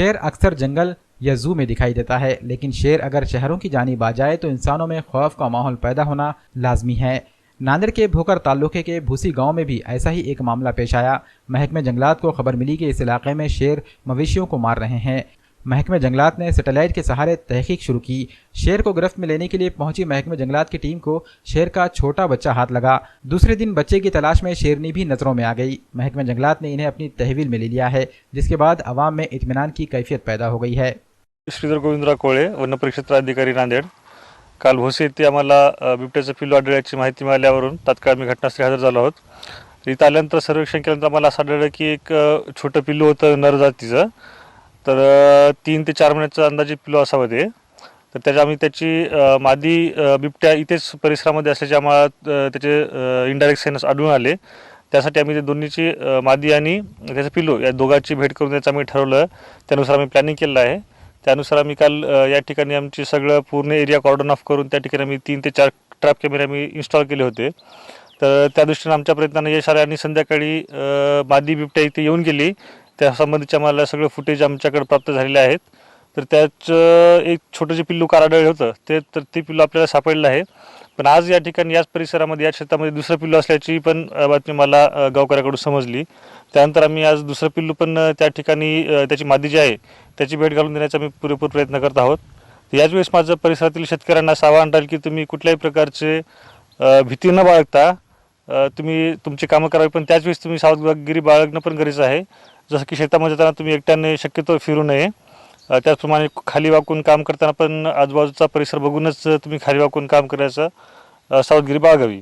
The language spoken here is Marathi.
शेर अक्सर जंगल या जू में दिखाई देता है, लेकिन शेर अगर शहरों की जानिब आ जाए तो इंसानों में खौफ का माहौल पैदा होना लाजमी है। नांदेड़ के भोकर तालुके के भूसी गांव में भी ऐसा ही एक मामला पेश आया। महकमे जंगलात को खबर मिली कि इस इलाके में शेर मवेशियों को मार रहे हैं। महकमे जंगलात ने सैटेलाइट के सहारे तहकीक शुरू की। शेर को गिरफ्त में लेने के लिए पहुंची महकमे जंगलात की टीम को शेर का छोटा बच्चा हाथ लगा। दूसरे दिन बच्चे की तलाश में शेरनी भी नजरों में आ गई। महकमे जंगलात ने इन्हें अपनी तहवील में ले लिया है, जिसके बाद अवाम में इत्मीनान की कैफियत पैदा हो गई है। श्रीधर गोविंदराव कोळे, वन परिक्षेत्राधिकारी नांदेड। काल भोसे येथे आम्हाला बिबट्याचं पिल्लू आढळल्याची माहिती मिळाल्यावरून तात्काळ मी घटनास्थळी हजर झालो आहोत। इथं आल्यानंतर सर्वेक्षण केल्यानंतर आम्हाला असं आढळलं की एक छोटं पिल्लू होतं नर जातीचं। तर 3 ते 4 महिन्याचं अंदाजे पिल्लू असावं ते। तर त्याची मादी बिबट्या इथेच परिसरामध्ये असल्याचे आम्हाला त्याचे इनडायरेक्ट साइन्स आढळून आले। त्यासाठी आम्ही ते दोन्हीची मादी आणि त्याचं पिल्लू या दोघांची भेट करून त्याचं आम्ही ठरवलं। त्यानुसार आम्ही प्लॅनिंग केलं आहे। त्यानुसार आम्ही काल या ठिकाणी आमची सगळं पूर्ण एरिया कॉर्डन ऑफ करून त्या ठिकाणी आम्ही 3 ते 4 ट्रॅप कॅमेरे आम्ही इन्स्टॉल केले होते। तर त्या दृष्टीने आमच्या प्रयत्नाने यश आले आणि संध्याकाळी मादी बिबट्या इथे येऊन गेली। त्या संबंधीचे आम्हाला सगळं फुटेज आमच्याकडे प्राप्त झालेले आहेत। तर त्याचं एक छोटंसं पिल्लू काल आढळलं होतं, ते पिल्लू आपल्याला सापडलं आहे। पण आज या ठिकाणी याच परिसरामध्ये या क्षेत्रामध्ये दुसरं पिल्लू असल्याची पण बातमी मला गावकऱ्याकडून समजली। त्यानंतर आम्ही आज दुसरं पिल्लू पण त्या ठिकाणी त्याची मादी जी आहे त्याची भेट घालून देण्याचा आम्ही पुरेपूर प्रयत्न करत आहोत। याच वेळेस माझं परिसरातील शेतकऱ्यांना असं आवाहन राहील की तुम्ही कुठल्याही प्रकारचे भीती न बाळगता तुम्ही तुमची कामं करावी, पण त्याच वेळेस तुम्ही सावधगिरी बाळगणं पण गरजेचं आहे। जसं की शेतामध्ये जाताना तुम्ही एकट्याने शक्यतो फिरू नये। त्याचप्रमाणे खाली वाकून काम करताना पण आजूबाजूचा परिसर बघूनच तुम्ही खाली वाकून काम करायचं सावधगिरी बाळगावी।